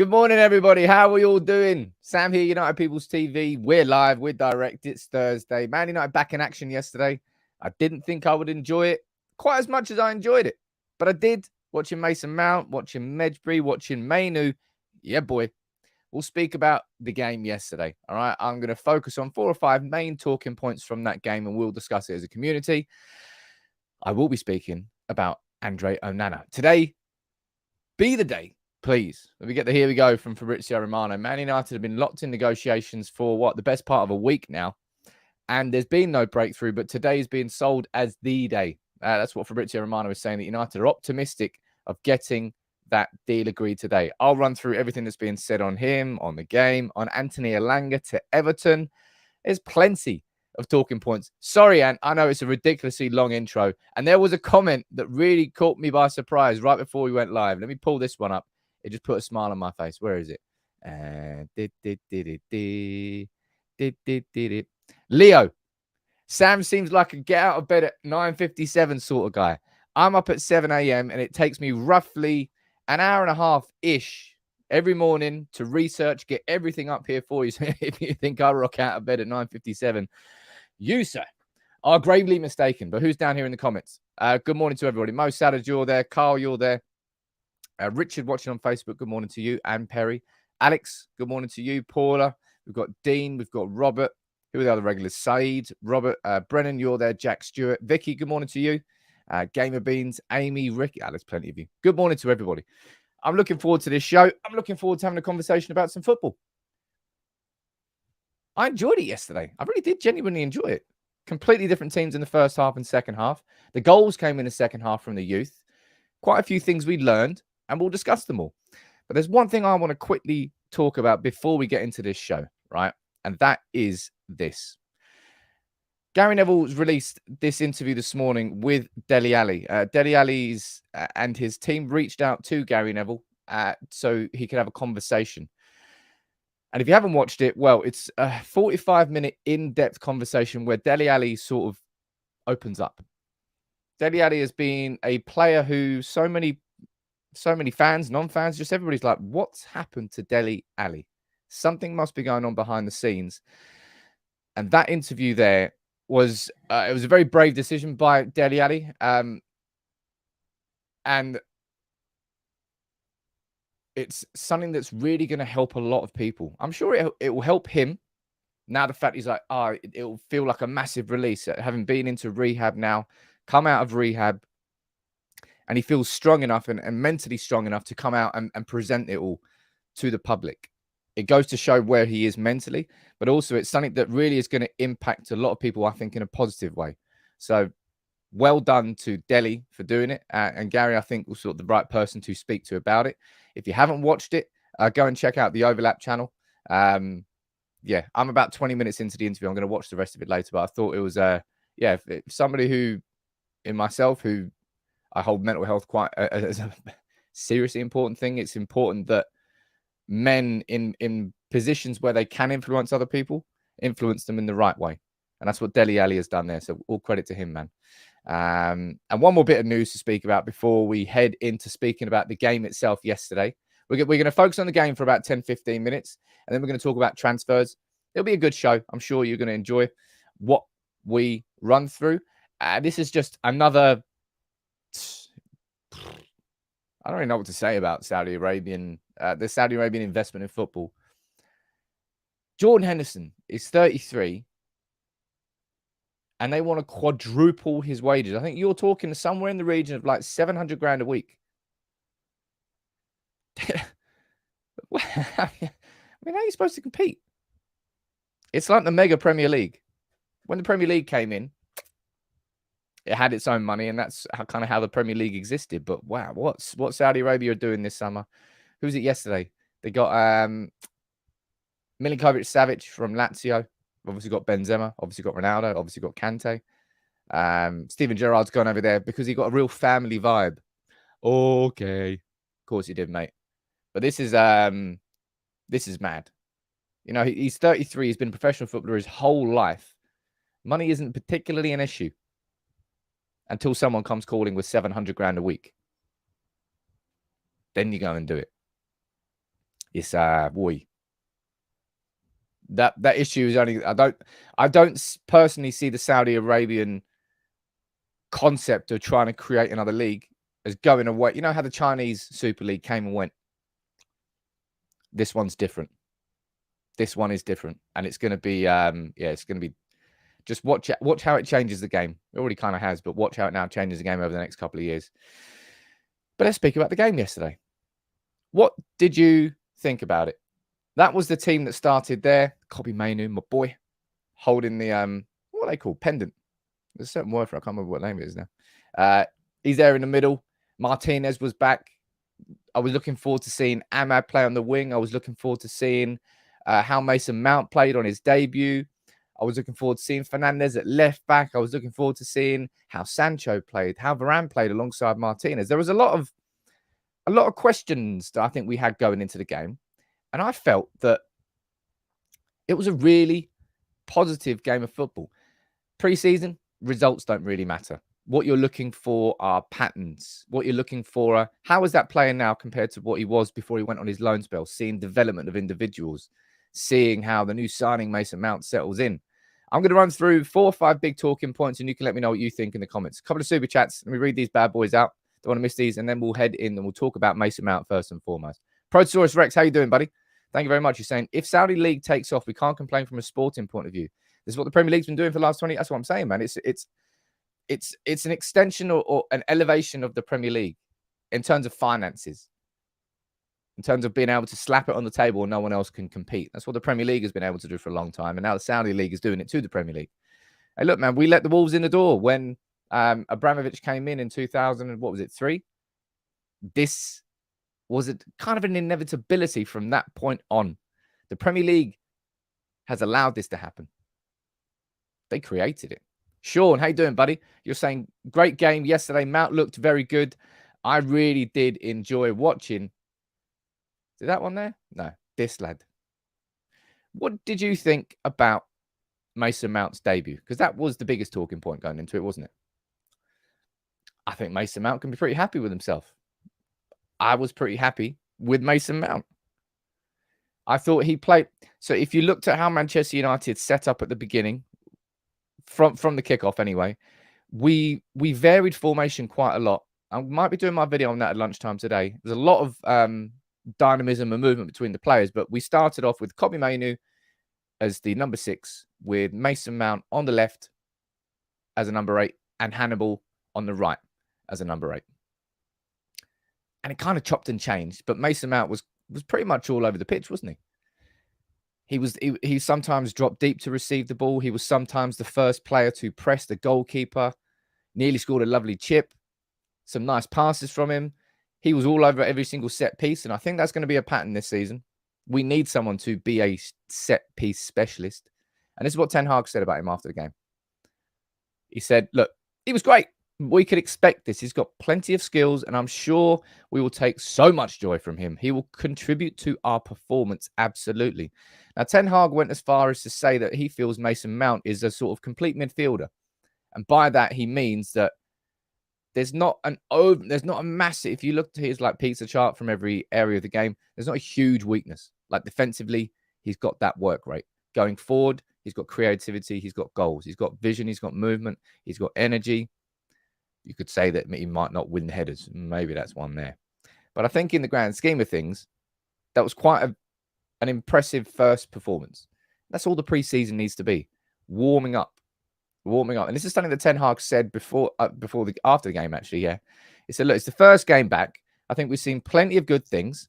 Good morning, everybody. How are we all doing? Sam here, United People's TV. We're live. We're direct. It's Thursday. Man United back in action yesterday. I didn't think I would enjoy it quite as much as I enjoyed it. But I did. Watching Mason Mount, watching Mejbri, watching Mainoo. Yeah, boy. We'll speak about the game yesterday. All right. I'm going to focus on 4 or 5 main talking points from that game, and we'll discuss it as a community. I will be speaking about Andre Onana. Today, be the day. Please, let me get the here we go from Fabrizio Romano. Man United have been locked in negotiations for the best part of a week now. And there's been no breakthrough, but today is being sold as the day. That's what Fabrizio Romano is saying, that United are optimistic of getting that deal agreed today. I'll run through everything that's being said on him, on the game, on Anthony Elanga to Everton. There's plenty of talking points. Sorry, Ant, I know it's a ridiculously long intro. And there was a comment that really caught me by surprise right before we went live. Let me pull this one up. It just put a smile on my face. Where is it? Leo. Sam seems like a get out of bed at 9:57 sort of guy. I'm up at 7 a.m. and it takes me roughly an hour and a half-ish every morning to research, get everything up here for you. So if you think I rock out of bed at 9:57, you, sir, are gravely mistaken. But who's down here in the comments? Good morning to everybody. Mo Sadders, you're there. Carl, you're there. Richard watching on Facebook, good morning to you. And Perry. Alex, good morning to you. Paula, we've got Dean, we've got Robert. Who are the other regulars? Saeed, Robert, Brennan, you're there. Jack Stewart. Vicky, good morning to you. Gamer Beans, Amy, Ricky. There's plenty of you. Good morning to everybody. I'm looking forward to this show. I'm looking forward to having a conversation about some football. I enjoyed it yesterday. I really did genuinely enjoy it. Completely different teams in the first half and second half. The goals came in the second half from the youth. Quite a few things we learned, and we'll discuss them all. But there's one thing I want to quickly talk about before we get into this show, right? And that is this. Gary Neville's released this interview this morning with Dele Alli. Dele Alli's and his team reached out to Gary Neville so he could have a conversation. And if you haven't watched it, well, it's a 45-minute in-depth conversation where Dele Alli sort of opens up. Dele Alli has been a player who so many fans, non-fans, just everybody's like, what's happened to Dele Alli? Something must be going on behind the scenes. And that interview there was, it was a very brave decision by Dele Alli. And it's something that's really going to help a lot of people. I'm sure it will help him. Now the fact he's like, it will feel like a massive release, having been into rehab now, come out of rehab, and he feels strong enough and mentally strong enough to come out and present it all to the public. It goes to show where he is mentally, but also it's something that really is going to impact a lot of people, I think, in a positive way. So well done to Dele for doing it. And Gary, I think, was sort of the right person to speak to about it. If you haven't watched it, go and check out the Overlap channel. Yeah, I'm about 20 minutes into the interview. I'm going to watch the rest of it later, but I thought it was, if somebody who, in myself, who I hold mental health quite as a seriously important thing. It's important that men in positions where they can influence other people, influence them in the right way. And that's what Dele Alli has done there. So all credit to him, man. And one more bit of news to speak about before we head into speaking about the game itself yesterday. We're going to focus on the game for about 10, 15 minutes. And then we're going to talk about transfers. It'll be a good show. I'm sure you're going to enjoy what we run through. This is just another... I don't really know what to say about the Saudi Arabian investment in football. Jordan Henderson is 33 and they want to quadruple his wages. I think you're talking somewhere in the region of like 700 grand a week. I mean, how are you supposed to compete? It's like the mega Premier League. When the Premier League came in, it had its own money, and that's kind of how the Premier League existed. But wow, what Saudi Arabia are doing this summer? Who was it yesterday? They got Milinkovic-Savic from Lazio. Obviously got Benzema. Obviously got Ronaldo. Obviously got Kante. Steven Gerrard's gone over there because he got a real family vibe. Okay, of course he did, mate. But this is mad. You know, he's 33. He's been a professional footballer his whole life. Money isn't particularly an issue until someone comes calling with 700 grand a week. Then you go and do it. It's boy. That issue is only I don't personally see the Saudi Arabian concept of trying to create another league as going away. You know how the Chinese Super League came and went? This one's different. This one is different. And it's going to be, it's going to be, just watch how it changes the game. It already kind of has, but watch how it now changes the game over the next couple of years. But let's speak about the game yesterday. What did you think about it? That was the team that started there. Kobbie Mainoo, my boy, holding the, what are they called? Pendant. There's a certain word for it. I can't remember what name it is now. He's there in the middle. Martinez was back. I was looking forward to seeing Ahmad play on the wing. I was looking forward to seeing how Mason Mount played on his debut. I was looking forward to seeing Fernandez at left back. I was looking forward to seeing how Sancho played, how Varane played alongside Martinez. There was a lot of questions that I think we had going into the game. And I felt that it was a really positive game of football. Pre-season, results don't really matter. What you're looking for are patterns. What you're looking for are, how is that player now compared to what he was before he went on his loan spell? Seeing development of individuals, seeing how the new signing Mason Mount settles in. I'm going to run through 4 or 5 big talking points, and you can let me know what you think in the comments. A couple of super chats. Let me read these bad boys out. Don't want to miss these, and then we'll head in and we'll talk about Mason Mount first and foremost. Protosaurus Rex, how you doing, buddy? Thank you very much. You're saying, if Saudi League takes off, we can't complain from a sporting point of view. This is what the Premier League's been doing for the last 20. That's what I'm saying, man. It's an extension or an elevation of the Premier League in terms of finances, in terms of being able to slap it on the table and no one else can compete. That's what the Premier League has been able to do for a long time. And now the Saudi League is doing it to the Premier League. Hey, look, man, we let the Wolves in the door when Abramovich came in 2000 and what was it, 3? This was kind of an inevitability from that point on. The Premier League has allowed this to happen. They created it. Sean, how you doing, buddy? You're saying, great game yesterday. Mount looked very good. I really did enjoy watching. Is that one there? No, this lad. What did you think about Mason Mount's debut? Because that was the biggest talking point going into it, wasn't it? I think Mason Mount can be pretty happy with himself. I was pretty happy with Mason Mount. I thought he played. So if you looked at how Manchester United set up at the beginning, from the kickoff anyway, we varied formation quite a lot. I might be doing my video on that at lunchtime today. There's a lot of dynamism and movement between the players, but we started off with Kobbie Mainoo as the number 6, with Mason Mount on the left as a number 8, and Hannibal on the right as a number 8. And it kind of chopped and changed, but Mason Mount was pretty much all over the pitch, wasn't he? He sometimes dropped deep to receive the ball. He was sometimes the first player to press the goalkeeper. Nearly scored a lovely chip. Some nice passes from him. He was all over every single set piece, and I think that's going to be a pattern this season. We need someone to be a set piece specialist. And this is what Ten Hag said about him after the game. He said, look, he was great. We could expect this. He's got plenty of skills, and I'm sure we will take so much joy from him. He will contribute to our performance, absolutely. Now, Ten Hag went as far as to say that he feels Mason Mount is a sort of complete midfielder. And by that, he means that there's not a massive, if you look at his like pizza chart from every area of the game, there's not a huge weakness. Like defensively, he's got that work rate. Going forward, he's got creativity, he's got goals, he's got vision, he's got movement, he's got energy. You could say that he might not win the headers. Maybe that's one there. But I think in the grand scheme of things, that was quite an impressive first performance. That's all the preseason needs to be. Warming up. And this is something that Ten Hag said after the game, actually, yeah. He said, look, it's the first game back. I think we've seen plenty of good things.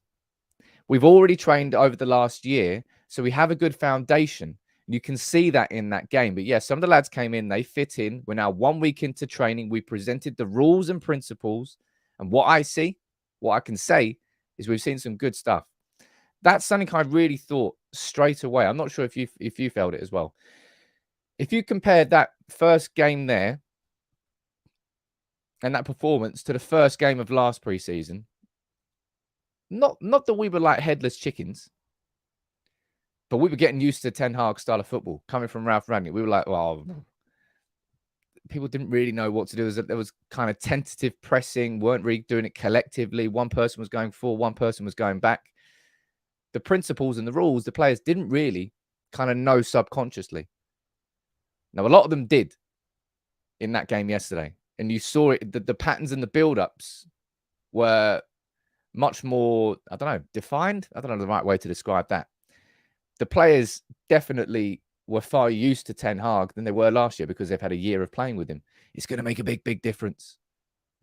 We've already trained over the last year, so we have a good foundation. You can see that in that game. But yeah, some of the lads came in, they fit in. We're now 1 week into training. We presented the rules and principles. And what I can say is we've seen some good stuff. That's something I really thought straight away. I'm not sure if you felt it as well. If you compared that first game there and that performance to the first game of last preseason, not that we were like headless chickens, but we were getting used to Ten Hag style of football coming from Ralph Rangnick. We were like, well, people didn't really know what to do. There was kind of tentative pressing, weren't really doing it collectively. One person was going forward, one person was going back. the principles and the rules, the players didn't really kind of know subconsciously. Now, a lot of them did in that game yesterday. And you saw it, the patterns and the build-ups were much more, I don't know, defined. I don't know the right way to describe that. The players definitely were far used to Ten Hag than they were last year because they've had a year of playing with him. It's going to make a big, big difference.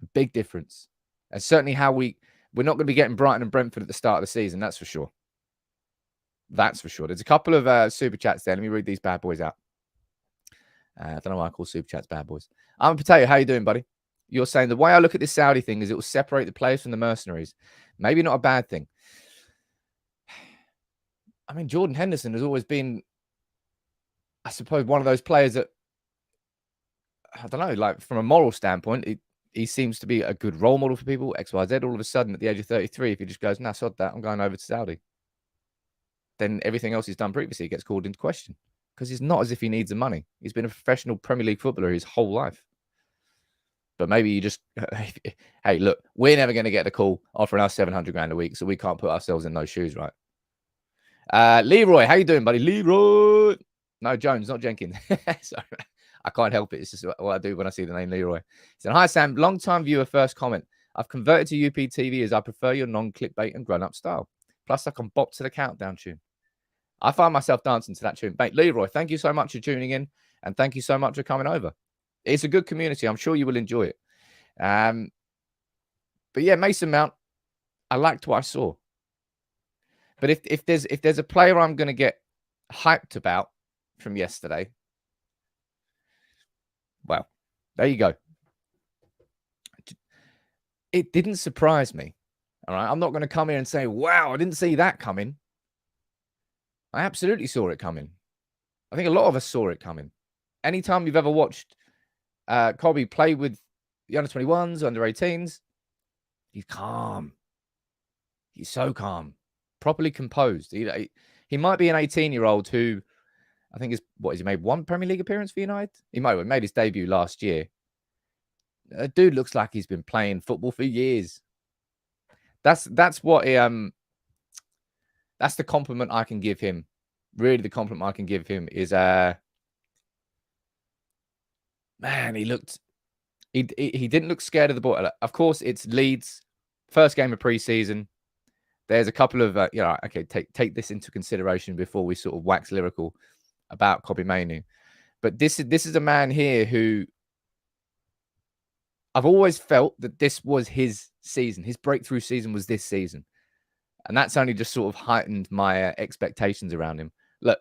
A big difference. And certainly how we're not going to be getting Brighton and Brentford at the start of the season. That's for sure. That's for sure. There's a couple of super chats there. Let me read these bad boys out. I don't know why I call super chats bad boys. I'm a Potato. How you doing, buddy? You're saying the way I look at this Saudi thing is it will separate the players from the mercenaries. Maybe not a bad thing. I mean, Jordan Henderson has always been, I suppose, one of those players that, I don't know, like from a moral standpoint, he seems to be a good role model for people, X, Y, Z. All of a sudden, at the age of 33, if he just goes, nah, sod that, I'm going over to Saudi, then everything else he's done previously gets called into question. Because it's not as if he needs the money. He's been a professional Premier League footballer his whole life. But maybe you just, hey, look, we're never going to get the call offering us 700 grand a week, so we can't put ourselves in those shoes, right? Leroy, how you doing, buddy? Leroy. No, Jones, not Jenkins. Sorry, I can't help it. It's just what I do when I see the name Leroy. He said, hi, Sam. Long-time viewer, first comment. I've converted to UPTV as I prefer your non-clickbait and grown-up style. Plus, I can bop to the countdown tune. I find myself dancing to that tune. Mate, Leroy, thank you so much for tuning in, and thank you so much for coming over. It's a good community. I'm sure you will enjoy it. But yeah, Mason Mount, I liked what I saw. But if there's a player I'm going to get hyped about from yesterday, well, there you go. It didn't surprise me. All right, I'm not going to come here and say, wow, I didn't see that coming. I absolutely saw it coming. I think a lot of us saw it coming. Anytime you've ever watched Kobbie play with the under-21s, under-18s, he's calm. He's so calm, properly composed. He might be an 18-year-old who I think has he made one Premier League appearance for United? He might have made his debut last year. A dude looks like he's been playing football for years. That's what that's the compliment I can give him. Really, the compliment I can give him is man, he didn't look scared of the ball. Of course, it's Leeds, first game of pre-season. There's a couple of okay, take this into consideration before we sort of wax lyrical about Kobbie Mainoo. But this is a man here who I've always felt that this was his season. His breakthrough season was this season. And that's only just sort of heightened my expectations around him. Look,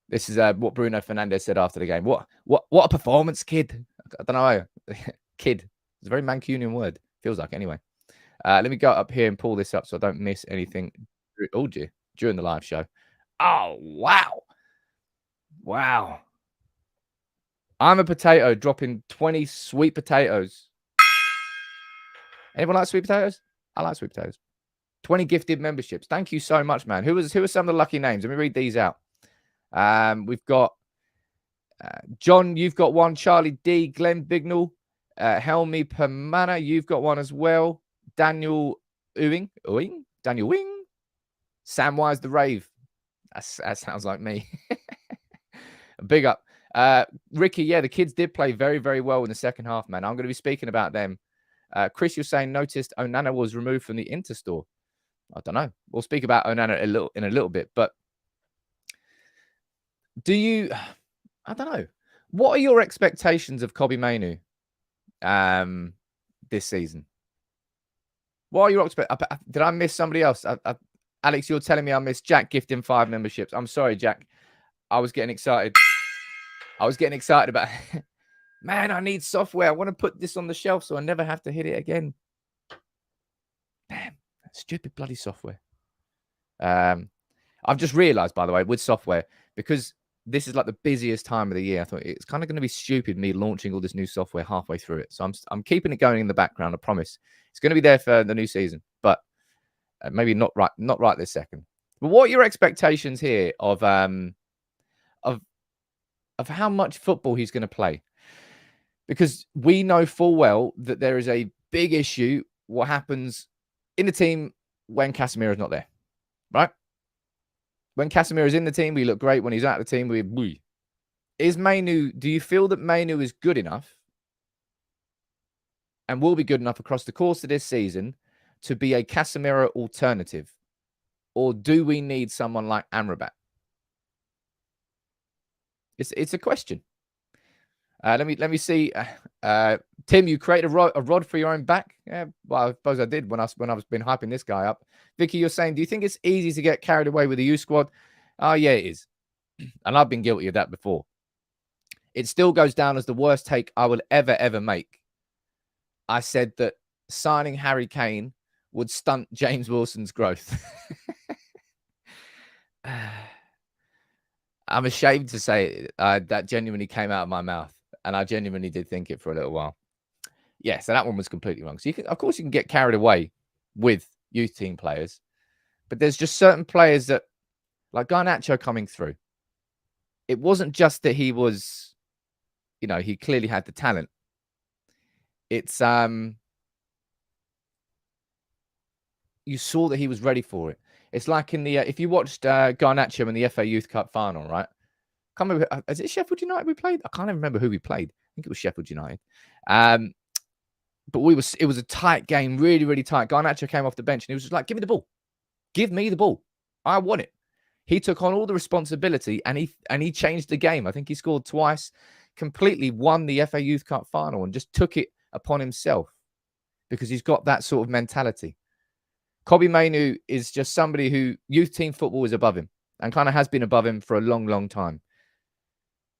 this is what Bruno Fernandes said after the game. What a performance, kid. I don't know. Kid. It's a very Mancunian word. Feels like anyway. Let me go up here and pull this up so I don't miss anything. Oh, dear. During the live show. Oh, wow. Wow. I'm a Potato dropping 20 sweet potatoes. Anyone like sweet potatoes? I like sweet potatoes. 20 gifted memberships. Thank you so much, man. Who are some of the lucky names? Let me read these out. We've got John, you've got one. Charlie D, Glenn Bignell, Helmi Permana, you've got one as well. Daniel Ewing, Daniel Wing, Samwise the Rave. That sounds like me. Big up. Ricky, yeah, the kids did play very, very well in the second half, man. I'm going to be speaking about them. Chris, you're saying noticed Onana was removed from the Inter store. I don't know. We'll speak about Onana in a little bit, but I don't know. What are your expectations of Kobbie Mainoo this season? What are your expectations? Did I miss somebody else? Alex, you're telling me I missed Jack gifting 5 memberships. I'm sorry, Jack. I was getting excited. About man, I need software. I want to put this on the shelf so I never have to hit it again. Damn, stupid bloody software. I've just realized, by the way, with software, because this is like the busiest time of the year, I thought it's kind of going to be stupid me launching all this new software halfway through it. So I'm keeping it going in the background. I promise. It's going to be there for the new season, but maybe not right this second. But what are your expectations here of how much football he's going to play? Because we know full well that there is a big issue what happens in the team when Casemiro's not there. right? When Casemiro is in the team, we look great. When he's out of the team, we. Is Mainoo, do you feel that Mainoo is good enough and will be good enough across the course of this season to be a Casemiro alternative? Or do we need someone like Amrabat? It's a question. Let me see. Tim, you created a rod for your own back. Yeah, well, I suppose I did when I was been hyping this guy up. Vicky, you're saying, do you think it's easy to get carried away with the youth squad? Oh, yeah, it is. And I've been guilty of that before. It still goes down as the worst take I would ever make. I said that signing Harry Kane would stunt James Wilson's growth. I'm ashamed to say that genuinely came out of my mouth. And I genuinely did think it for a little while. Yeah, so that one was completely wrong. So of course you can get carried away with youth team players. But there's just certain players that, like Garnacho coming through. It wasn't just that he was, he clearly had the talent. It's, you saw that he was ready for it. It's like in the, if you watched Garnacho in the FA Youth Cup final, right? Can't remember, is it Sheffield United we played? I can't even remember who we played. I think it was Sheffield United. But it was a tight game, really, really tight. Garnacho came off the bench and he was just like, give me the ball. Give me the ball. I want it. He took on all the responsibility and he changed the game. I think he scored twice, completely won the FA Youth Cup final and just took it upon himself because he's got that sort of mentality. Kobbie Mainoo is just somebody who youth team football is above him and kind of has been above him for a long, long time.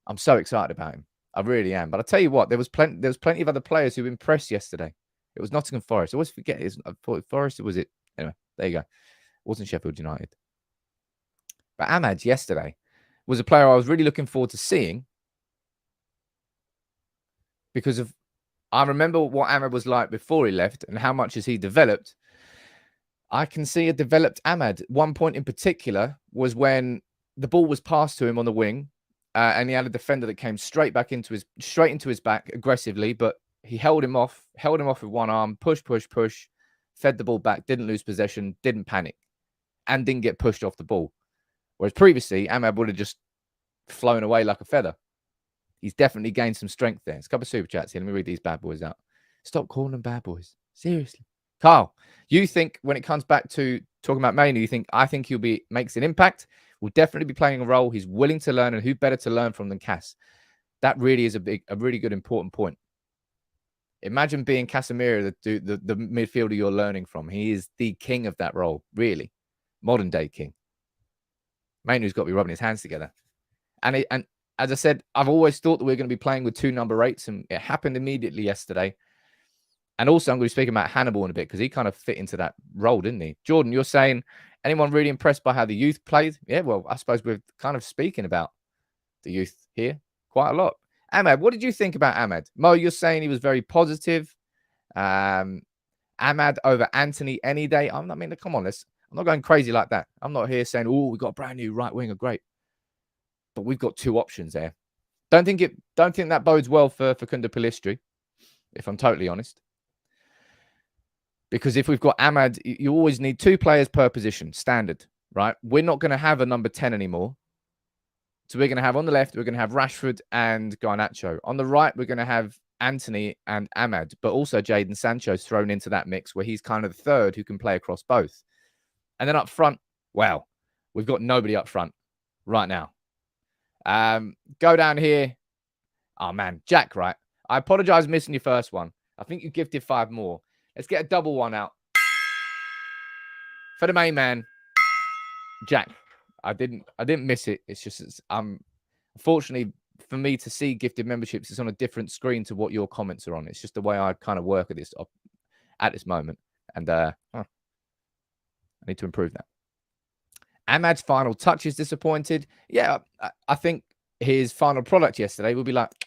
I'm so excited about him. I really am. But I tell you what, there was plenty of other players who impressed yesterday. It was Nottingham Forest. I always forget. I thought Forest, was it? Anyway, there you go. It wasn't Sheffield United. But Ahmad yesterday was a player I was really looking forward to seeing because I remember what Ahmad was like before he left and how much has he developed. I can see a developed Ahmad. One point in particular was when the ball was passed to him on the wing and he had a defender that came straight into his back aggressively, but he held him off with one arm, push, fed the ball back, didn't lose possession, didn't panic, and didn't get pushed off the ball. Whereas previously, Ahmad would have just flown away like a feather. He's definitely gained some strength there. There's a couple of super chats here. Let me read these bad boys out. Stop calling them bad boys. Seriously. Carl, you think when it comes back to talking about Mainoo, I think he'll makes an impact, will definitely be playing a role. He's willing to learn, and who better to learn from than Cass? That really is a really good, important point. Imagine being Casemiro, the midfielder you're learning from. He is the king of that role, really. Modern day king. Mainoo's got to be rubbing his hands together. And as I said, I've always thought that we're going to be playing with 2 number 8s, and it happened immediately yesterday. And also, I'm going to be speaking about Hannibal in a bit because he kind of fit into that role, didn't he? Jordan, you're saying, anyone really impressed by how the youth played? Yeah, well, I suppose we're kind of speaking about the youth here quite a lot. Ahmad, what did you think about Ahmad? Mo, you're saying he was very positive. Ahmad over Anthony any day. I mean, come on, I'm not going crazy like that. I'm not here saying, oh, we've got a brand new right winger, great. But we've got 2 options there. Don't think that bodes well for Kunda Pilistri, if I'm totally honest. Because if we've got Ahmad, you always need 2 players per position, standard, right? We're not going to have a number 10 anymore. So we're going to have on the left, we're going to have Rashford and Garnacho. On the right, we're going to have Anthony and Ahmad, but also Jadon Sancho's thrown into that mix where he's kind of the third who can play across both. And then up front, well, we've got nobody up front right now. Go down here. Oh, man, Jack, right? I apologize for missing your first one. I think you gifted 5 more. Let's get a double one out. For the main man, Jack. I didn't miss it. It's just, unfortunately, for me to see gifted memberships, it's on a different screen to what your comments are on. It's just the way I kind of work at this moment. And I need to improve that. Ahmad's final touch is disappointed. Yeah, I think his final product yesterday will be left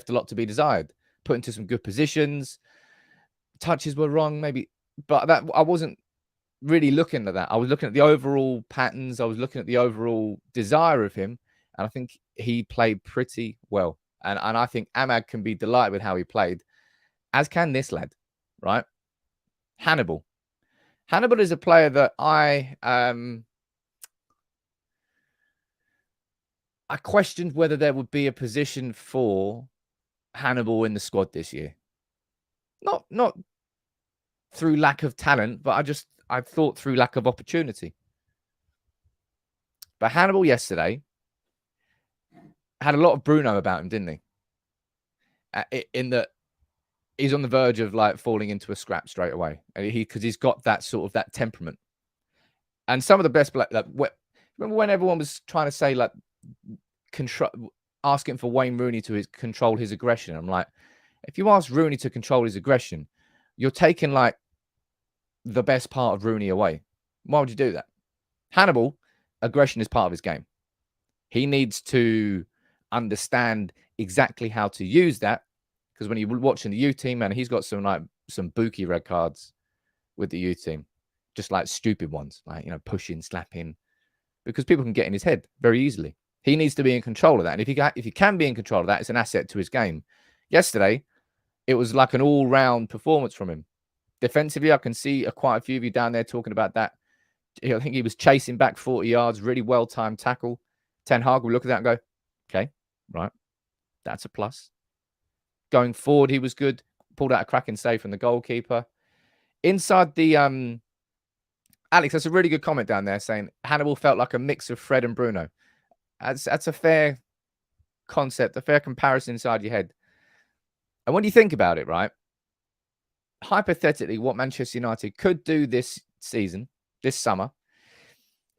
a lot to be desired. Put into some good positions. Touches were wrong, maybe, but I wasn't really looking at that. I was looking at the overall patterns. I was looking at the overall desire of him, and I think he played pretty well. And I think Ahmad can be delighted with how he played, as can this lad, right? Hannibal. Hannibal is a player that I I questioned whether there would be a position for Hannibal in the squad this year. Not through lack of talent, but I thought through lack of opportunity. But Hannibal yesterday had a lot of Bruno about him, didn't he? In that he's on the verge of like falling into a scrap straight away, and because he's got that sort of that temperament. And some of the best, remember when everyone was trying to say like asking for Wayne Rooney to control his aggression? I'm like, if you ask Rooney to control his aggression, you're taking like the best part of Rooney away. Why would you do that? Hannibal, aggression is part of his game. He needs to understand exactly how to use that, because when you're watching the youth team, man, he's got some bookie red cards with the youth team, just like stupid ones, like, you know, pushing, slapping, because people can get in his head very easily. He needs to be in control of that, and if he can be in control of that, it's an asset to his game. Yesterday, it was like an all-round performance from him. Defensively, I can see quite a few of you down there talking about that. I think he was chasing back 40 yards, really well-timed tackle. Ten Hag will look at that and go, okay, right, that's a plus. Going forward, he was good. Pulled out a cracking save from the goalkeeper. Inside the Alex, that's a really good comment down there saying Hannibal felt like a mix of Fred and Bruno. That's a fair concept, a fair comparison inside your head. And when you think about it, right, hypothetically, what Manchester United could do this season, this summer,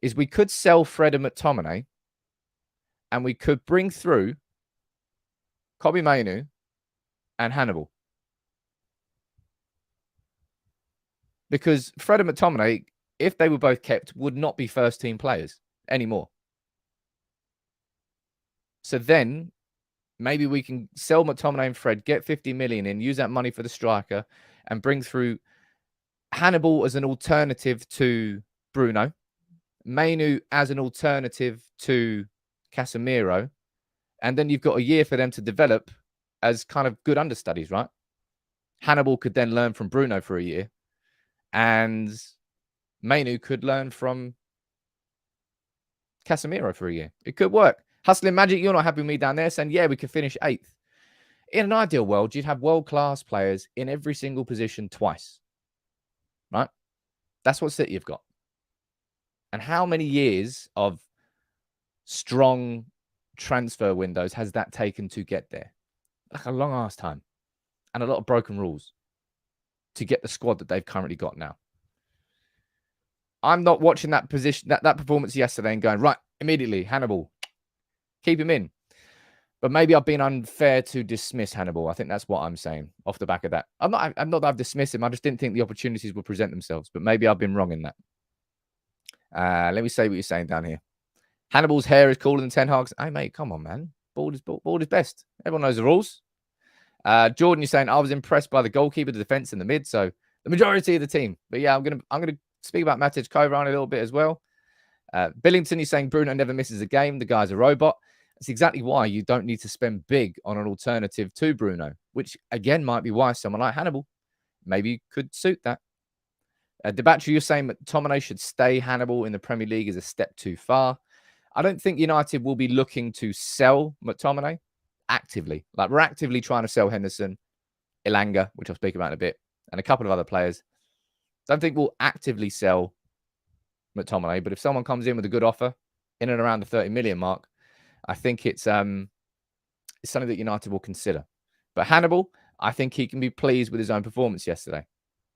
is we could sell Fred and McTominay, and we could bring through Kobbie Mainoo and Hannibal. Because Fred and McTominay, if they were both kept, would not be first-team players anymore. So then maybe we can sell McTominay and Fred, get 50 million in, use that money for the striker, and bring through Hannibal as an alternative to Bruno, Mainoo as an alternative to Casemiro, and then you've got a year for them to develop as kind of good understudies, right? Hannibal could then learn from Bruno for a year, and Mainoo could learn from Casemiro for a year. It could work. Hustling Magic, you're not happy with me down there saying, yeah, we could finish 8th. In an ideal world, you'd have world-class players in every single position twice, right? That's what City have got. And how many years of strong transfer windows has that taken to get there? Like a long-ass time. And a lot of broken rules to get the squad that they've currently got now. I'm not watching that position, that performance yesterday and going, right, immediately, Hannibal, keep him in. But maybe I've been unfair to dismiss Hannibal. I think that's what I'm saying off the back of that. I'm not that I've dismissed him. I just didn't think the opportunities would present themselves. But maybe I've been wrong in that. Let me say what you're saying down here. Hannibal's hair is cooler than Ten Hag's. Hey, mate, come on, man. Bald is best. Everyone knows the rules. Jordan, you're saying I was impressed by the goalkeeper, the defense, and the mid. So the majority of the team. But yeah, I'm gonna speak about Matic Kovaran a little bit as well. Billington, you're saying Bruno never misses a game. The guy's a robot. That's exactly why you don't need to spend big on an alternative to Bruno, which again might be why someone like Hannibal maybe could suit that. Debatry, you're saying McTominay should stay. Hannibal in the Premier League is a step too far. I don't think United will be looking to sell McTominay actively. Like, we're actively trying to sell Henderson, Elanga, which I'll speak about in a bit, and a couple of other players. Don't think we'll actively sell McTominay, but if someone comes in with a good offer in and around the 30 million mark, I think it's something that United will consider. But Hannibal, I think he can be pleased with his own performance yesterday,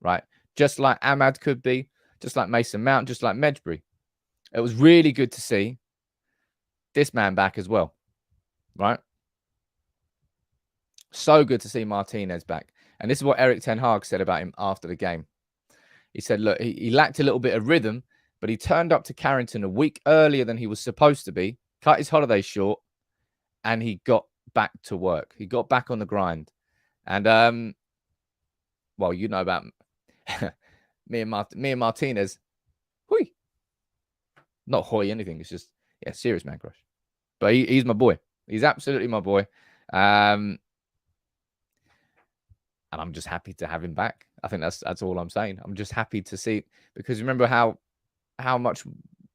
right? Just like Ahmad could be, just like Mason Mount, just like Mejbri. It was really good to see this man back as well, right? So good to see Martinez back. And this is what Erik Ten Hag said about him after the game. He said, look, he lacked a little bit of rhythm, but he turned up to Carrington a week earlier than he was supposed to be, cut his holiday short, and he got back to work. He got back on the grind. And, well, you know about me and Martinez. Hui. Not hoy anything. It's just, yeah, serious man crush. But he's my boy. He's absolutely my boy. And I'm just happy to have him back. I think that's all I'm saying. I'm just happy to see, because remember how much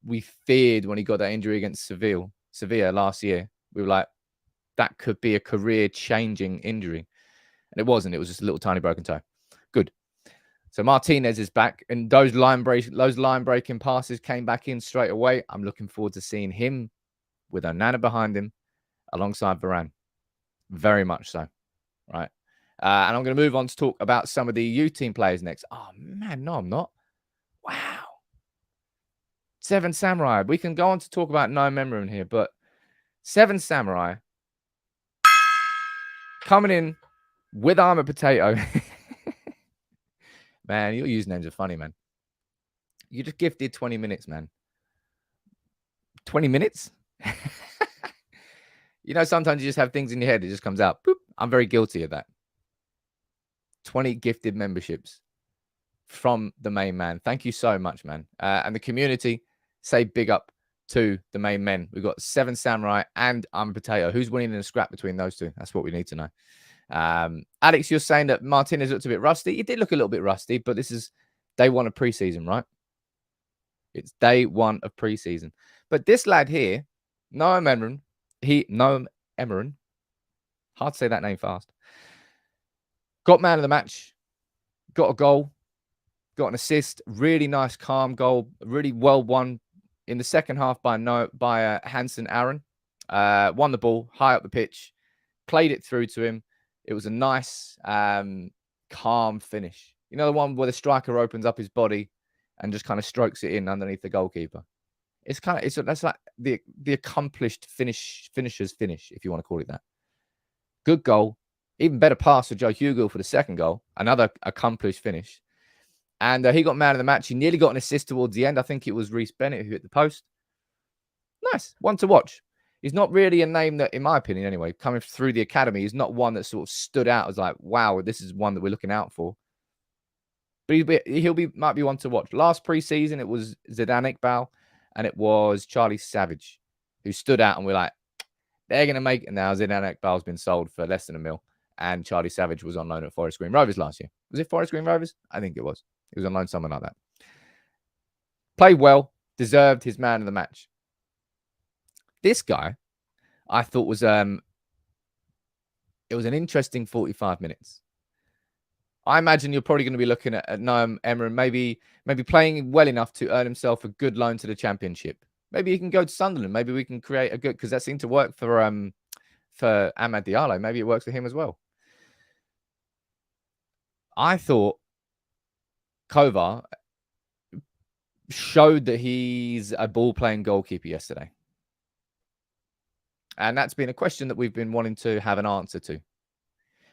we feared when he got that injury against Sevilla last year, we were like, that could be a career-changing injury. And it wasn't. It was just a little tiny broken toe. Good. So Martinez is back, and those line breaking passes came back in straight away. I'm looking forward to seeing him with Onana behind him alongside Varane. Very much so. Right. And I'm going to move on to talk about some of the U team players next. Oh, man, no, I'm not. Wow. 7 Samurai. We can go on to talk about no memory in here, but 7 Samurai coming in with I'm a Potato. Man, your usernames are funny, man. You just gifted 20 minutes, man. 20 minutes? You know, sometimes you just have things in your head. It just comes out. Boop. I'm very guilty of that. 20 gifted memberships from the main man. Thank you so much, man. And the community, say big up to the main men. We've got 7 Samurai and I'm a Potato. Who's winning in a scrap between those two? That's what we need to know. Alex, you're saying that Martinez looked a bit rusty. He did look a little bit rusty, but this is day 1 of preseason, right? It's day 1 of preseason. But this lad here, Noam Emeren, hard to say that name fast, got man of the match, got a goal, got an assist, really nice, calm goal, really well won in the second half by Hansen Aaron. Won the ball high up the pitch, played it through to him. It was a nice, calm finish. You know, the one where the striker opens up his body and just kind of strokes it in underneath the goalkeeper. It's kind of, that's like the accomplished finisher's finish, if you want to call it that. Good goal. Even better pass for Joe Hugill for the second goal. Another accomplished finish. And he got man of the match. He nearly got an assist towards the end. I think it was Reece Bennett who hit the post. Nice. One to watch. He's not really a name that, in my opinion anyway, coming through the academy, he's not one that sort of stood out as like, wow, this is one that we're looking out for. But might be one to watch. Last preseason, it was Zidane Iqbal and it was Charlie Savage who stood out, and we're like, they're going to make it now. Zidane Iqbal's been sold for less than $1 million, and Charlie Savage was on loan at Forest Green Rovers last year. Was it Forest Green Rovers? I think it was. He was on loan, something like that. Played well, deserved his man of the match. This guy, I thought was it was an interesting 45 minutes. I imagine you're probably going to be looking at Noam Emeren, maybe playing well enough to earn himself a good loan to the Championship. Maybe he can go to Sunderland. Maybe we can create a good, because that seemed to work for Amad Diallo. Maybe it works for him as well. I thought Kovar showed that he's a ball-playing goalkeeper yesterday. And that's been a question that we've been wanting to have an answer to.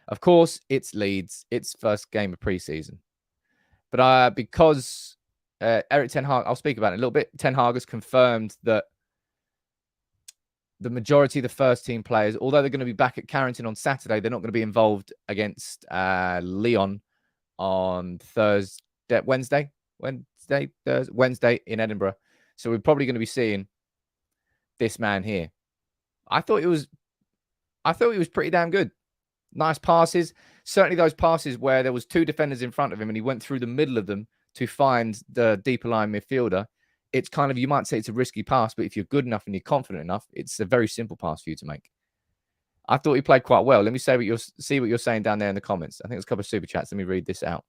Of course, it's Leeds. It's first game of preseason. But because Erik Ten Hag, I'll speak about it in a little bit, Ten Hag has confirmed that the majority of the first team players, although they're going to be back at Carrington on Saturday, they're not going to be involved against Lyon on Wednesday in Edinburgh. So we're probably going to be seeing this man here. I thought he was pretty damn good. Nice passes. Certainly those passes where there was 2 defenders in front of him and he went through the middle of them to find the deeper line midfielder. It's kind of, you might say it's a risky pass, but if you're good enough and you're confident enough, it's a very simple pass for you to make. I thought he played quite well. Let me see what you're saying down there in the comments. I think there's a couple of super chats. Let me read this out.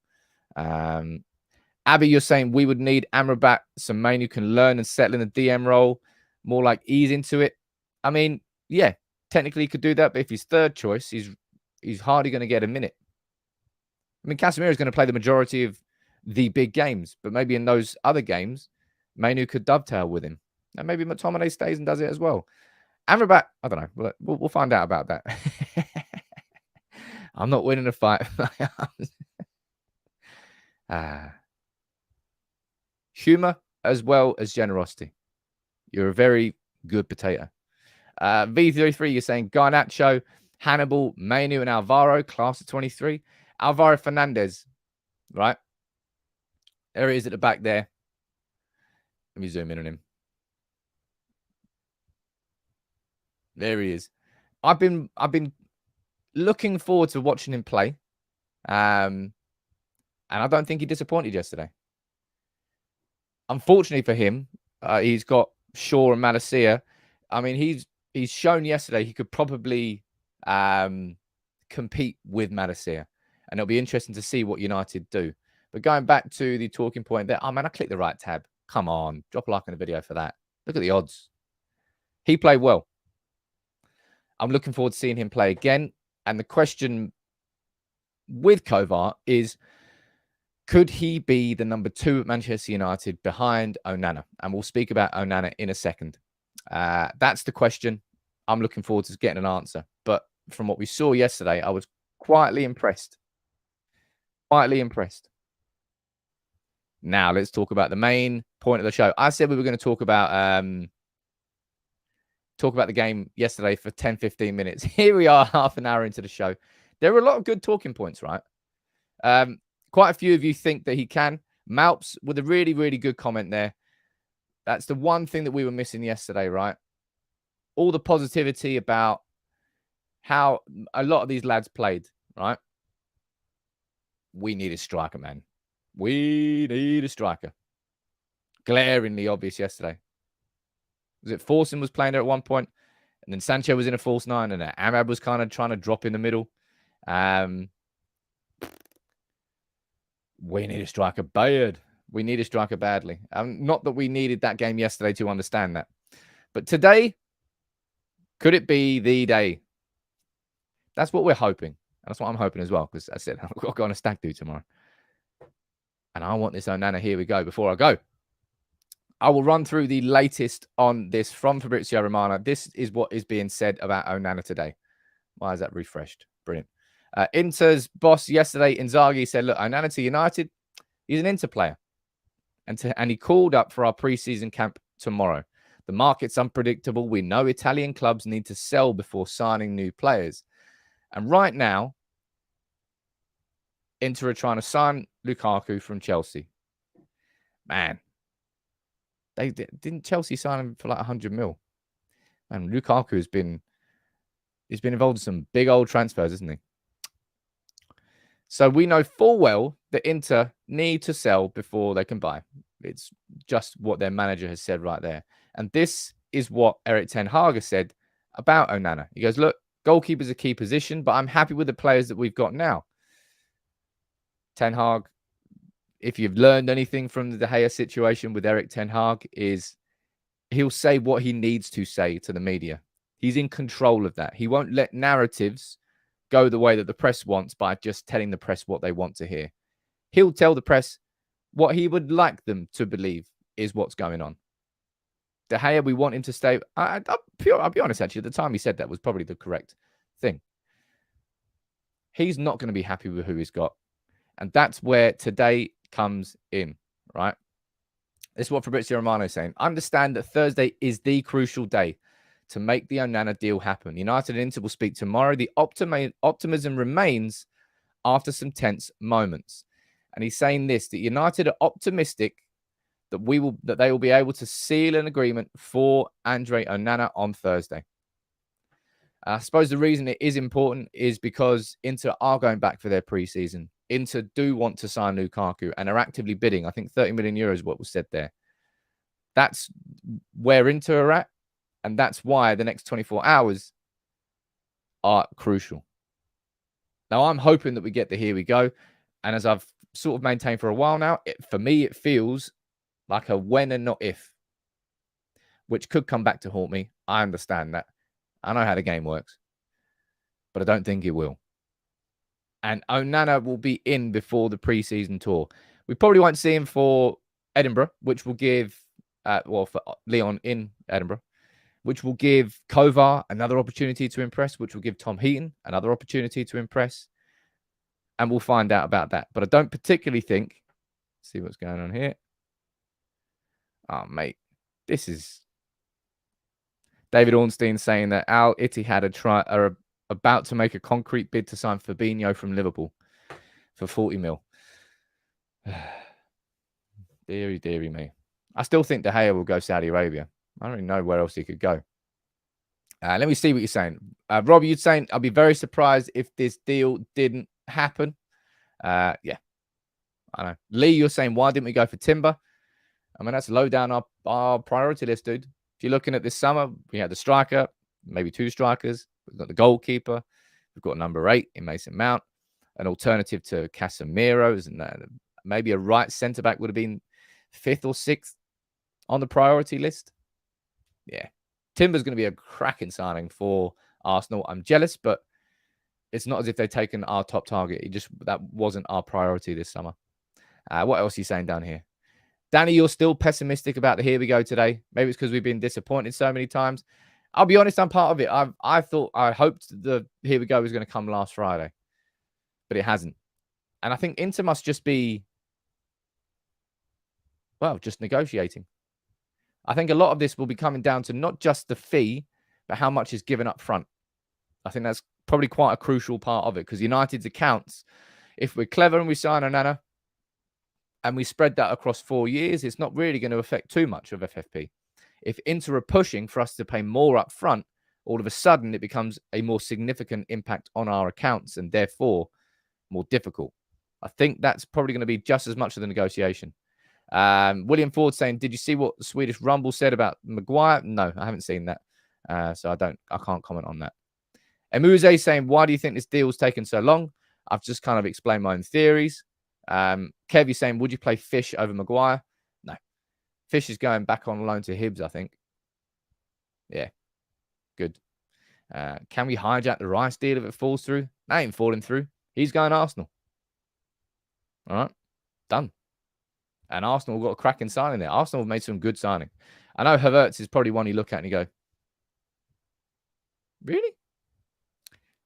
Abby, you're saying we would need Amrabat, some man who can learn and settle in the DM role, more like ease into it. I mean, yeah, technically he could do that, but if he's third choice, he's hardly going to get a minute. I mean, Casemiro is going to play the majority of the big games, but maybe in those other games, Mainoo could dovetail with him. And maybe McTominay stays and does it as well. Amrabat, I don't know. We'll find out about that. I'm not winning a fight. Humor as well as generosity. You're a very good potato. V33, you're saying Garnacho, Hannibal, Mainoo, and Alvaro, class of 23. Alvaro Fernandez, right? There he is at the back there. Let me zoom in on him. There he is. I've been looking forward to watching him play. And I don't think he disappointed yesterday. Unfortunately for him, he's got Shaw and Malacia I mean, he's shown yesterday he could probably compete with Madison, and it'll be interesting to see what United do. But going back to the talking point there, oh man, I clicked the right tab. Come on, drop a like on the video for that. Look at the odds. He played well. I'm looking forward to seeing him play again. And the question with Kovar is, could he be the number 2 at Manchester United behind Onana? And we'll speak about Onana in a second. That's the question. I'm looking forward to getting an answer. But from what we saw yesterday, I was quietly impressed. Quietly impressed. Now, let's talk about the main point of the show. I said we were going to talk about the game yesterday for 10, 15 minutes. Here we are, half an hour into the show. There were a lot of good talking points, right? Quite a few of you think that he can. Malps with a really, really good comment there. That's the one thing that we were missing yesterday, right? All the positivity about how a lot of these lads played, right? We need a striker, man. We need a striker. Glaringly obvious yesterday. Was it Forsen was playing there at one point? And then Sancho was in a false 9, and Ahmad was kind of trying to drop in the middle. We need a striker bad. We need a striker badly. Not that we needed that game yesterday to understand that. But today, could it be the day? That's what we're hoping. And that's what I'm hoping as well, because I said, I've got to go on a stag do tomorrow. And I want this Onana. Here we go. Before I go, I will run through the latest on this from Fabrizio Romano. This is what is being said about Onana today. Why is that refreshed? Brilliant. Inter's boss yesterday, Inzaghi, said, look, Onana to United, he's an Inter player. And he called up for our preseason camp tomorrow. The market's unpredictable. We know Italian clubs need to sell before signing new players. And right now, Inter are trying to sign Lukaku from Chelsea. Man, didn't Chelsea sign him for like 100 mil? And Lukaku has been involved in some big old transfers, isn't he? So we know full well that Inter need to sell before they can buy. It's just what their manager has said right there. And this is what Erik Ten Hag has said about Onana. He goes, look, goalkeeper's a key position, but I'm happy with the players that we've got now. Ten Hag, if you've learned anything from the De Gea situation with Erik Ten Hag, is he'll say what he needs to say to the media. He's in control of that. He won't let narratives go the way that the press wants by just telling the press what they want to hear. He'll tell the press what he would like them to believe is what's going on. De Gea, we want him to stay. I'll be honest, actually, at the time he said that was probably the correct thing. He's not going to be happy with who he's got. And that's where today comes in, right? This is what Fabrizio Romano is saying. Understand that Thursday is the crucial day to make the Onana deal happen. United and Inter will speak tomorrow. The optimism remains after some tense moments. And he's saying this, that United are optimistic that they will be able to seal an agreement for Andre Onana on Thursday. I suppose the reason it is important is because Inter are going back for their preseason. Inter do want to sign Lukaku and are actively bidding. I think 30 million euros, what was said there. That's where Inter are at. And that's why the next 24 hours are crucial. Now, I'm hoping that we get the here we go. And as I've sort of maintained for a while now, for me, it feels like a when and not if, which could come back to haunt me. I understand that. I know how the game works, but I don't think it will. And Onana will be in before the preseason tour. We probably won't see him for Edinburgh, which will give, for Lyon in Edinburgh, which will give Kovar another opportunity to impress, which will give Tom Heaton another opportunity to impress. And we'll find out about that. But I don't particularly think, see what's going on here. Oh, mate, this is David Ornstein saying that Al Ittihad are about to make a concrete bid to sign Fabinho from Liverpool for 40 mil. Deary, deary me. I still think De Gea will go Saudi Arabia. I don't even know where else he could go. Let me see what you're saying. Rob, you're saying, I'll be very surprised if this deal didn't happen. Yeah, I know. Lee, you're saying, why didn't we go for Timber? I mean, that's low down our priority list, dude. If you're looking at this summer, we had the striker, maybe 2 strikers. We've got the goalkeeper. We've got number 8 in Mason Mount, an alternative to Casemiro's, and maybe a right centre back would have been 5th or 6th on the priority list. Yeah, Timber's going to be a cracking signing for Arsenal. I'm jealous, but it's not as if they've taken our top target. That wasn't our priority this summer. What else are you saying down here? Danny, you're still pessimistic about the here we go today. Maybe it's because we've been disappointed so many times. I'll be honest, I'm part of it. I hoped the here we go was going to come last Friday, but it hasn't. And I think Inter must just be, well, just negotiating. I think a lot of this will be coming down to not just the fee, but how much is given up front. I think that's probably quite a crucial part of it, because United's accounts, if we're clever and we sign Onana and we spread that across 4 years, it's not really going to affect too much of FFP. If Inter are pushing for us to pay more up front, all of a sudden it becomes a more significant impact on our accounts and therefore more difficult. I think that's probably going to be just as much of the negotiation. William Ford saying, did you see what the Swedish Rumble said about Maguire? No, I haven't seen that. So I can't comment on that. Emuze saying, why do you think this deal's taken so long? I've just kind of explained my own theories. Kev, you saying, would you play Fish over Maguire? No. Fish is going back on loan to Hibs, I think. Yeah. Good. Can we hijack the Rice deal if it falls through? That ain't falling through. He's going Arsenal. All right. Done. And Arsenal got a cracking signing there. Arsenal have made some good signing. I know Havertz is probably one you look at and you go, really?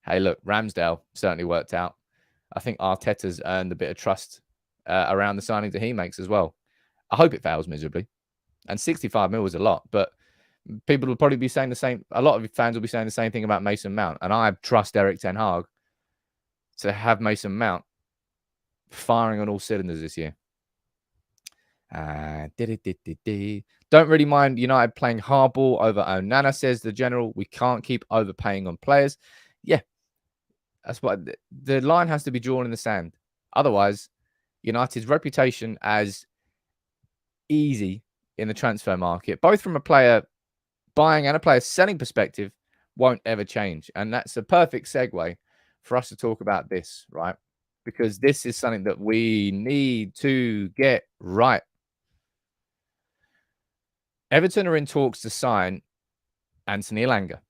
Hey, look, Ramsdale certainly worked out. I think Arteta's earned a bit of trust around the signings that he makes as well. I hope it fails miserably. And 65 mil is a lot, but people will probably be saying the same. A lot of fans will be saying the same thing about Mason Mount. And I trust Erik ten Hag to have Mason Mount firing on all cylinders this year. Don't really mind United playing hardball over Onana, says the general. We can't keep overpaying on players. Yeah, that's what the line has to be drawn in the sand. Otherwise, United's reputation as easy in the transfer market, both from a player buying and a player selling perspective, won't ever change. And that's a perfect segue for us to talk about this, right? Because this is something that we need to get right. Everton are in talks to sign Anthony Elanga.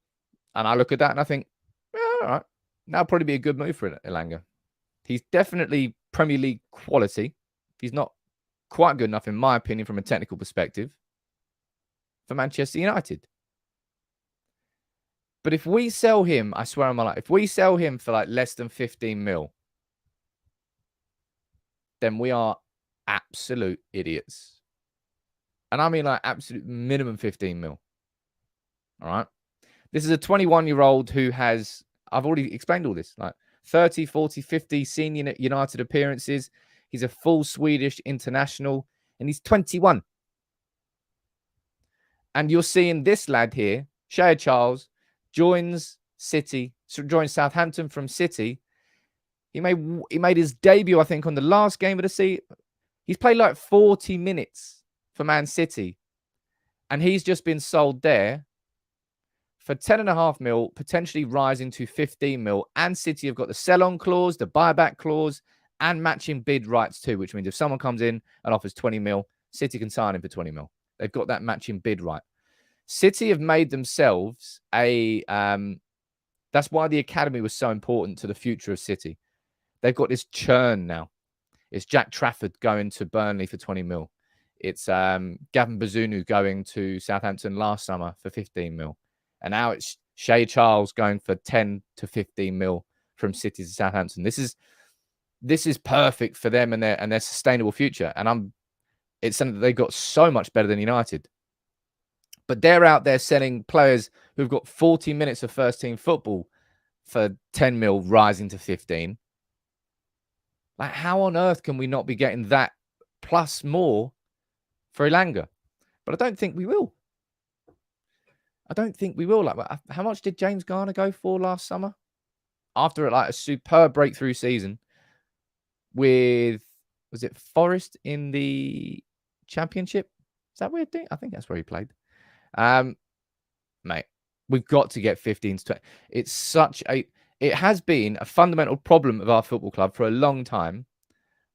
And I look at that and I think, all right, that'll probably be a good move for Elanga. He's definitely Premier League quality. He's not quite good enough, in my opinion, from a technical perspective, for Manchester United. But if we sell him, I swear on my life, if we sell him for like less than 15 mil, then we are absolute idiots. And I mean like absolute minimum 15 mil. All right. This is a 21-year-old who has, I've already explained all this, like 30, 40, 50 senior United appearances. He's a full Swedish international and he's 21. And you're seeing this lad here, Shea Charles, joins Southampton from City. He made his debut, I think, on the last game of the season. He's played like 40 minutes for Man City. And he's just been sold there for 10.5 mil, potentially rising to 15 mil. And City have got the sell-on clause, the buyback clause, and matching bid rights too, which means if someone comes in and offers 20 mil, City can sign him for 20 mil. They've got that matching bid right. City have made themselves a... that's why the academy was so important to the future of City. They've got this churn now. It's Jack Trafford going to Burnley for 20 mil. It's Gavin Bazunu going to Southampton last summer for 15 mil. And now it's Shea Charles going for 10 to 15 mil from City to Southampton. This is perfect for them and their sustainable future. And it's something that they've got so much better than United. But they're out there selling players who've got 40 minutes of first team football for 10 mil rising to 15. Like, how on earth can we not be getting that plus more for Elanga? But I don't think we will. I don't think we will. Like, how much did James Garner go for last summer? After like a superb breakthrough season with, was it Forest in the Championship? Is that weird thing? I think that's where he played. Mate, we've got to get 15 to 20. It has been a fundamental problem of our football club for a long time.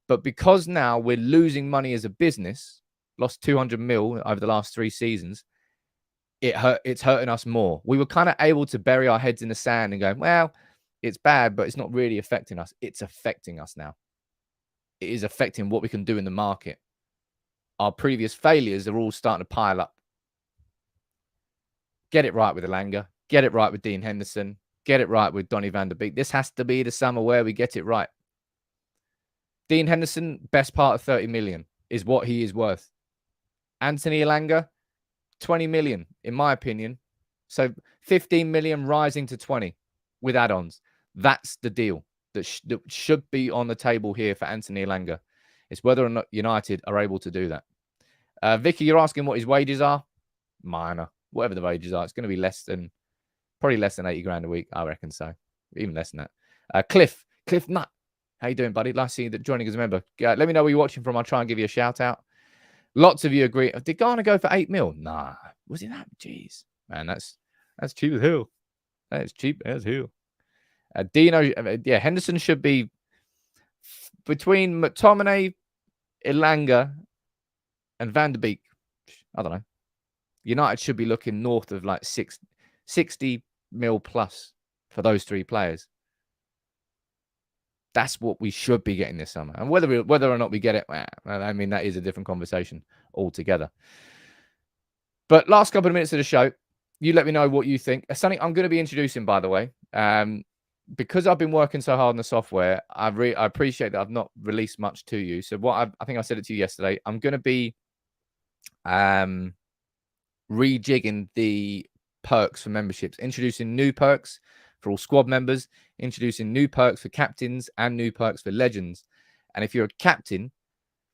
But because now we're losing money as a business, lost 200 mil over the last 3 seasons, it's hurting us more. We were kind of able to bury our heads in the sand and go, well, it's bad, but it's not really affecting us. It's affecting us now. It is affecting what we can do in the market. Our previous failures are all starting to pile up. Get it right with Elanga. Get it right with Dean Henderson. Get it right with Donny van der Beek. This has to be the summer where we get it right. Dean Henderson, best part of 30 million is what he is worth. Anthony Elanga, 20 million, in my opinion. So 15 million rising to 20 with add-ons. That's the deal that should be on the table here for Anthony Elanga. It's whether or not United are able to do that. Vicky, you're asking what his wages are? Minor. Whatever the wages are, it's going to be probably less than 80 grand a week, I reckon so. Even less than that. Cliff Nutt. How you doing, buddy? Nice to see you joining as a member. Let me know where you're watching from. I'll try and give you a shout out. Lots of you agree. Did Ghana go for 8 mil? Nah. Was it that? Jeez. Man, that's cheap as hell. That is cheap as hell. Dino, Henderson should be between McTominay, Elanga, and Van der Beek. I don't know. United should be looking north of like 60 mil plus for those 3 players. That's what we should be getting this summer. And whether or not we get it, I mean, that is a different conversation altogether. But last couple of minutes of the show, you let me know what you think. Something I'm going to be introducing, by the way. Because I've been working so hard on the software, I appreciate that I've not released much to you. So I think I said it to you yesterday. I'm going to be rejigging the perks for memberships, introducing new perks for all squad members, introducing new perks for captains and new perks for legends. And if you're a captain,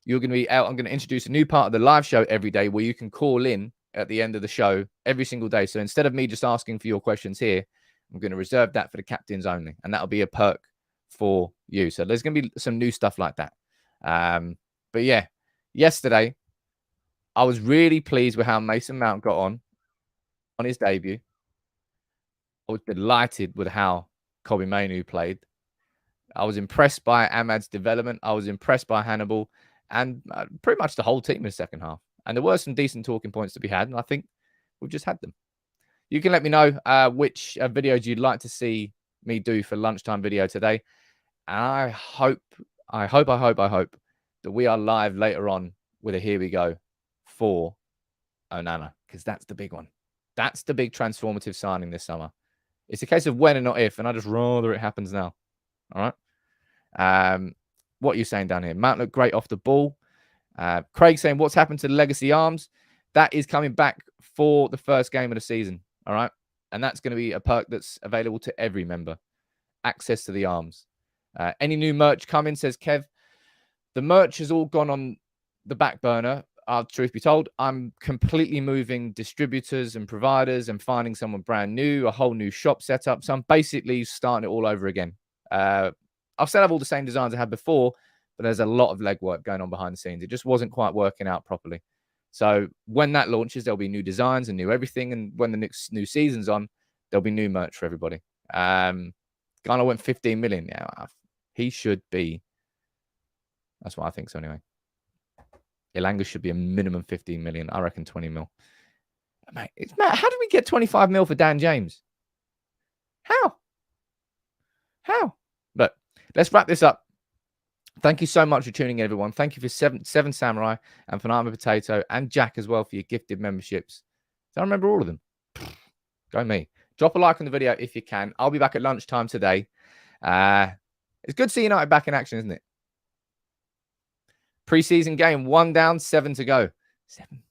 you're going to be out. I'm going to introduce a new part of the live show every day where you can call in at the end of the show every single day. So instead of me just asking for your questions here, I'm going to reserve that for the captains only. And that'll be a perk for you. So there's going to be some new stuff like that. But yeah, yesterday, I was really pleased with how Mason Mount got on his debut. I was delighted with how Kobbie Mainoo played. I was impressed by Ahmad's development. I was impressed by Hannibal and pretty much the whole team in the second half. And there were some decent talking points to be had, and I think we've just had them. You can let me know which videos you'd like to see me do for lunchtime video today. And I hope that we are live later on with a here we go for Onana, because that's the big one. That's the big transformative signing this summer. It's a case of when and not if, and I just rather it happens now. All right. What are you saying down here? Mount looked great off the ball. Craig saying, what's happened to the legacy arms? That is coming back for the first game of the season. All right. And that's going to be a perk that's available to every member. Access to the arms. Any new merch coming, says Kev. The merch has all gone on the back burner. Truth be told, I'm completely moving distributors and providers and finding someone brand new, a whole new shop setup. So I'm basically starting it all over again. I'll still have all the same designs I had before, but there's a lot of legwork going on behind the scenes. It just wasn't quite working out properly. So when that launches, there'll be new designs and new everything. And when the next new season's on, there'll be new merch for everybody. Ghana went 15 million. Yeah, he should be. That's what I think so anyway. Elanga should be a minimum 15 million. I reckon 20 mil. Mate, it's mad. How did we get 25 mil for Dan James? How? But let's wrap this up. Thank you so much for tuning in, everyone. Thank you for Seven Samurai and Fanama Potato and Jack as well for your gifted memberships. I remember all of them. Go me. Drop a like on the video if you can. I'll be back at lunchtime today. It's good to see United back in action, isn't it? Preseason game, 1 down, 7 to go. 7